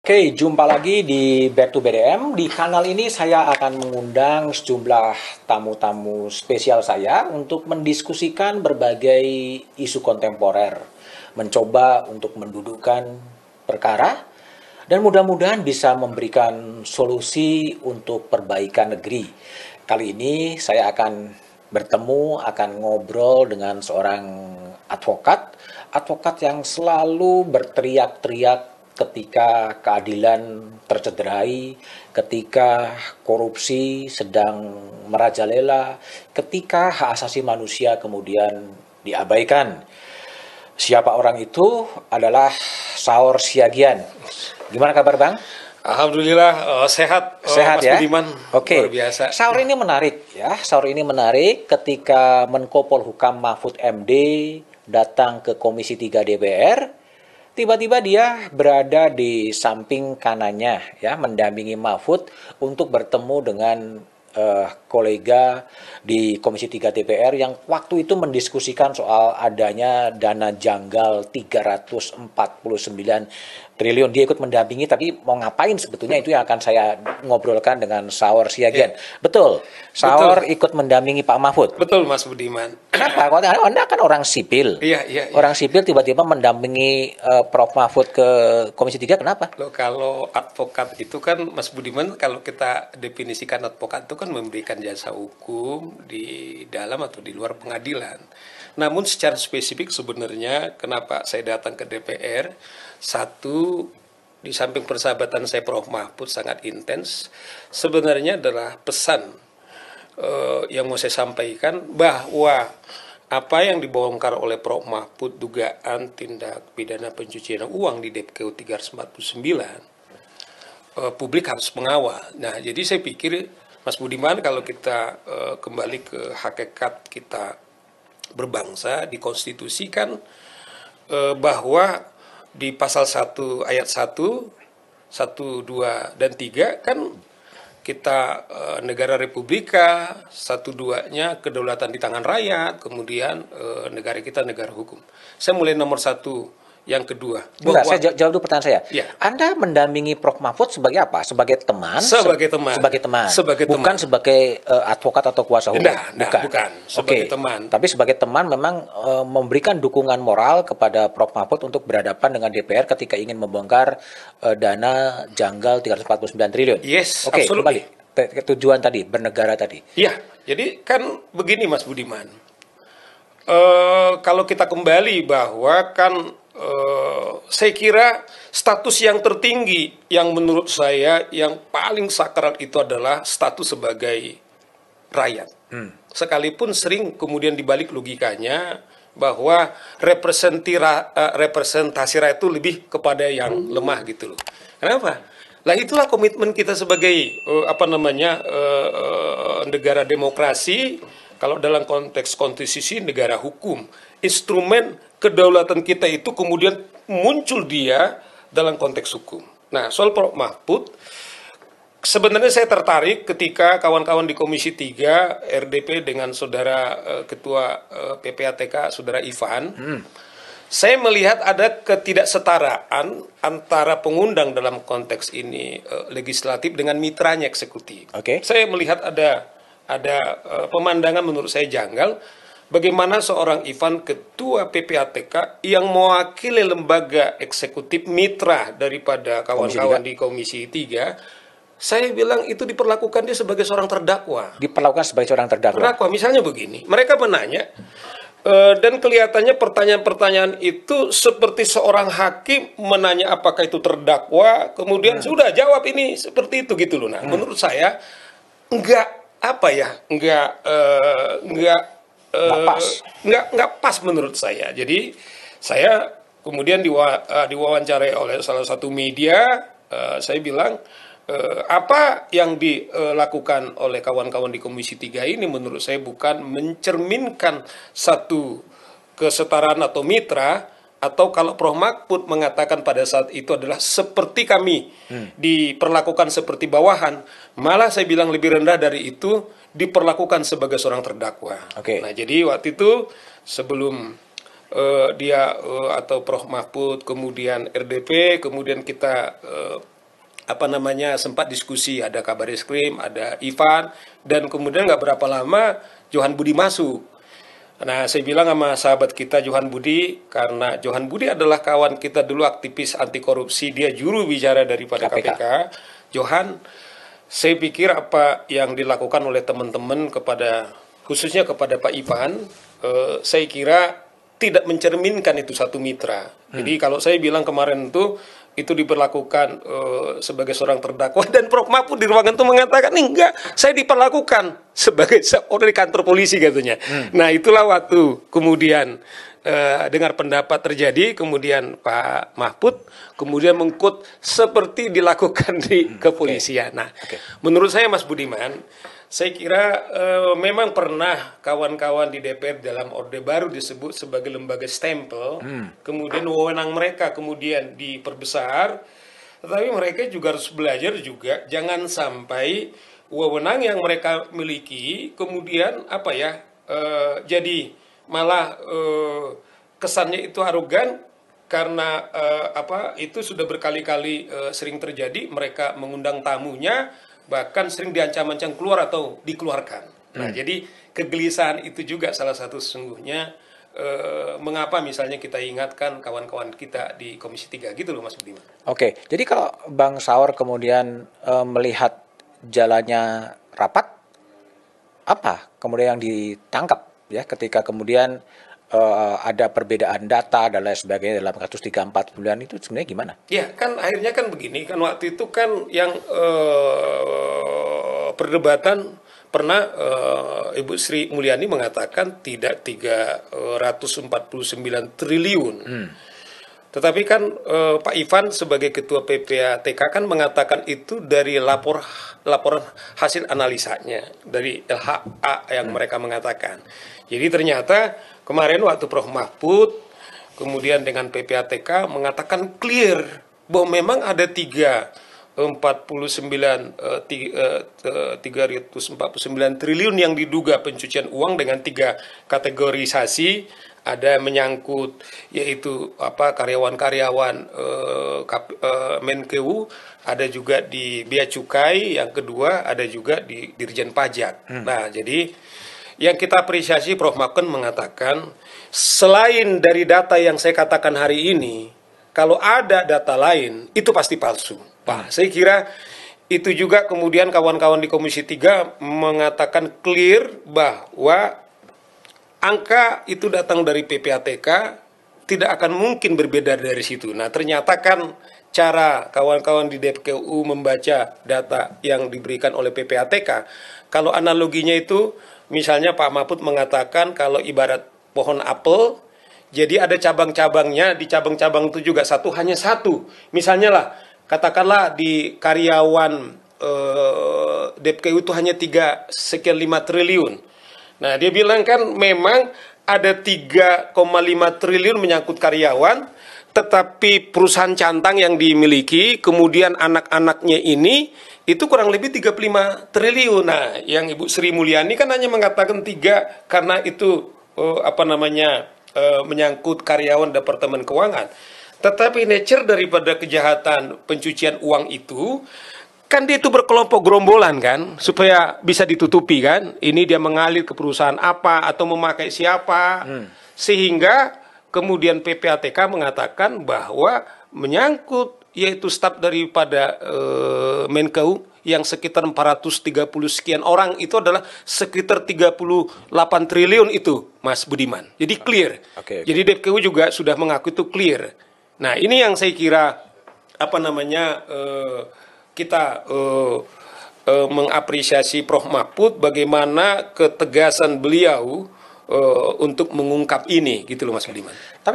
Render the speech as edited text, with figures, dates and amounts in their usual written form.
Oke, jumpa lagi di Back to BDM. Di kanal ini saya akan mengundang sejumlah tamu-tamu spesial saya untuk mendiskusikan berbagai isu kontemporer, mencoba untuk mendudukkan perkara, dan mudah-mudahan bisa memberikan solusi untuk perbaikan negeri. Kali ini saya akan akan ngobrol dengan seorang advokat yang selalu berteriak-teriak ketika keadilan tercederai, ketika korupsi sedang merajalela, ketika hak asasi manusia kemudian diabaikan. Siapa orang itu? Adalah Saur Siagian. Gimana kabar, Bang? Alhamdulillah sehat. Sehat Mas ya? Budiman. Oke. Luar biasa. Saur ini menarik ya. Saur ini menarik ketika Menko Polhukam Mahfud MD datang ke Komisi 3 DPR. Tiba-tiba dia berada di samping kanannya, ya, mendampingi Mahfud untuk bertemu dengan kolega di Komisi 3 DPR yang waktu itu mendiskusikan soal adanya dana janggal 349 triliun. Dia ikut mendampingi, tapi mau ngapain sebetulnya itu yang akan saya ngobrolkan dengan Saur Siagian. Ya. Betul, Saur Betul. ikut mendampingi Pak Mahfud. Betul, Mas Budiman. Kenapa? Anda kan orang sipil. Iya. Orang sipil tiba-tiba mendampingi Prof. Mahfud ke Komisi 3, kenapa? Loh, kalau advokat itu kan, Mas Budiman, kalau kita definisikan advokat itu kan memberikan jasa hukum di dalam atau di luar pengadilan. Namun secara spesifik sebenarnya kenapa saya datang ke DPR, satu, di samping persahabatan saya Prof. Mahfud sangat intens, sebenarnya adalah pesan yang mau saya sampaikan bahwa apa yang dibongkar oleh Prof. Mahfud dugaan tindak pidana pencucian uang di DPKU 349, publik harus mengawal. Nah, jadi saya pikir Mas Budiman, kalau kita kembali ke hakikat kita berbangsa, dikonstitusikan bahwa di pasal 1 ayat 1, 2 dan 3 kan kita negara republika, 1-2-nya kedaulatan di tangan rakyat, kemudian negara kita negara hukum. Saya mulai nomor 1, yang kedua. Enggak, saya jawab dulu pertanyaan saya. Ya. Anda mendampingi Prof. Mahfud sebagai apa? Sebagai teman? Sebagai teman. Sebagai teman. Bukan sebagai advokat atau kuasa hukum? Bukan. Sebagai teman. Tapi sebagai teman memang memberikan dukungan moral kepada Prof. Mahfud untuk berhadapan dengan DPR ketika ingin membongkar dana janggal 349 triliun. Yes, Oke, absolutely. kembali. Tujuan tadi, bernegara tadi. Iya, jadi kan begini Mas Budiman. Kalau kita kembali bahwa kan saya kira status yang tertinggi yang menurut saya yang paling sakral itu adalah status sebagai rakyat. Sekalipun sering kemudian dibalik logikanya bahwa representasi rakyat itu lebih kepada yang lemah gitu loh. Kenapa? Lah itulah komitmen kita sebagai negara demokrasi. Kalau dalam konteks konstitusi negara hukum, instrumen kedaulatan kita itu kemudian muncul dia dalam konteks hukum. Nah, soal Prof. Mahfud, sebenarnya saya tertarik ketika kawan-kawan di Komisi 3 RDP dengan saudara Ketua PPATK, saudara Ivan, saya melihat ada ketidaksetaraan antara pengundang dalam konteks ini legislatif dengan mitranya eksekutif. Saya melihat ada pemandangan menurut saya janggal. Bagaimana seorang Ivan Ketua PPATK yang mewakili lembaga eksekutif mitra daripada kawan-kawan di Komisi 3, saya bilang itu diperlakukan dia sebagai seorang terdakwa. Diperlakukan sebagai seorang terdakwa. Misalnya begini, mereka menanya dan kelihatannya pertanyaan-pertanyaan itu seperti seorang hakim menanya apakah itu terdakwa, kemudian sudah jawab ini seperti itu gitu loh. Nah, menurut saya nggak pas menurut saya. Jadi saya kemudian diwawancarai oleh salah satu media, saya bilang apa yang dilakukan oleh kawan-kawan di Komisi 3 ini menurut saya bukan mencerminkan satu kesetaraan atau mitra, atau kalau Prof. Mahfud mengatakan pada saat itu adalah seperti kami diperlakukan seperti bawahan, malah saya bilang lebih rendah dari itu, diperlakukan sebagai seorang terdakwa. Nah, jadi waktu itu sebelum dia atau Prof. Mahfud, kemudian RDP, kemudian kita apa namanya, sempat diskusi, ada Kabar Eskrim, ada Ivan, dan kemudian nggak berapa lama Johan Budi masuk. Nah, saya bilang sama sahabat kita Johan Budi, karena Johan Budi adalah kawan kita dulu aktivis anti korupsi, dia juru bicara daripada KPK. Johan, saya pikir apa yang dilakukan oleh teman-teman kepada, khususnya kepada Pak Ivan, saya kira tidak mencerminkan itu satu mitra. Jadi kalau saya bilang kemarin itu diperlakukan sebagai seorang terdakwa, dan Prof Mahfud di ruangan itu mengatakan enggak, saya diperlakukan sebagai seorang di kantor polisi katanya. Nah, itulah waktu kemudian dengar pendapat terjadi, kemudian Pak Mahfud kemudian mengkut seperti dilakukan di kepolisian. Nah, menurut saya Mas Budiman, saya kira memang pernah kawan-kawan di DPR dalam Orde Baru disebut sebagai lembaga stempel, kemudian wewenang mereka kemudian diperbesar, tetapi mereka juga harus belajar juga, jangan sampai wewenang yang mereka miliki kemudian jadi malah kesannya itu arogan, karena itu sudah berkali-kali sering terjadi, mereka mengundang tamunya, bahkan sering diancam-ancam keluar atau dikeluarkan. Nah, jadi kegelisahan itu juga salah satu sesungguhnya mengapa misalnya kita ingatkan kawan-kawan kita di Komisi 3 gitu loh Mas Budiman. Oke, jadi kalau Bang Saur kemudian melihat jalannya rapat, apa kemudian yang ditangkap ya ketika kemudian ada perbedaan data dan lain sebagainya dalam kasus 3-4 bulan itu sebenarnya gimana? Ya kan akhirnya kan begini, kan waktu itu kan yang perdebatan pernah Ibu Sri Mulyani mengatakan tidak 349 triliun. Tetapi kan Pak Ivan sebagai Ketua PPATK kan mengatakan itu dari laporan hasil analisanya dari LHA yang mereka mengatakan. Jadi ternyata kemarin waktu Prof Mahfud kemudian dengan PPATK mengatakan clear bahwa memang ada 349 triliun yang diduga pencucian uang dengan 3 kategorisasi, ada menyangkut yaitu karyawan-karyawan Menkeu, ada juga di Bea Cukai, yang kedua ada juga di Dirjen Pajak. Nah, jadi yang kita apresiasi Prof Mahfud mengatakan selain dari data yang saya katakan hari ini, kalau ada data lain itu pasti palsu. Pak, saya kira itu juga kemudian kawan-kawan di Komisi 3 mengatakan clear bahwa angka itu datang dari PPATK, tidak akan mungkin berbeda dari situ. Nah, ternyata kan cara kawan-kawan di DPKU membaca data yang diberikan oleh PPATK, kalau analoginya itu misalnya Pak Mahfud mengatakan kalau ibarat pohon apel, jadi ada cabang-cabangnya, di cabang-cabang itu juga hanya satu. Misalnya lah, katakanlah di karyawan DPKU itu hanya 3,5 triliun. Nah, dia bilang kan memang ada 3,5 triliun menyangkut karyawan, tetapi perusahaan cantang yang dimiliki, kemudian anak-anaknya ini, itu kurang lebih 35 triliun. Nah, yang Ibu Sri Mulyani kan hanya mengatakan 3 karena itu menyangkut karyawan Departemen Keuangan. Tetapi nature daripada kejahatan pencucian uang itu, kan dia itu berkelompok gerombolan kan, supaya bisa ditutupi kan. Ini dia mengalir ke perusahaan apa atau memakai siapa, sehingga kemudian PPATK mengatakan bahwa menyangkut yaitu staf daripada Menkeu yang sekitar 430 sekian orang itu adalah sekitar 38 triliun itu, Mas Budiman. Jadi clear. Jadi DPKU juga sudah mengaku itu clear. Nah, ini yang saya kira kita mengapresiasi Prof Mahfud bagaimana ketegasan beliau untuk mengungkap ini gitu loh Mas Budiman.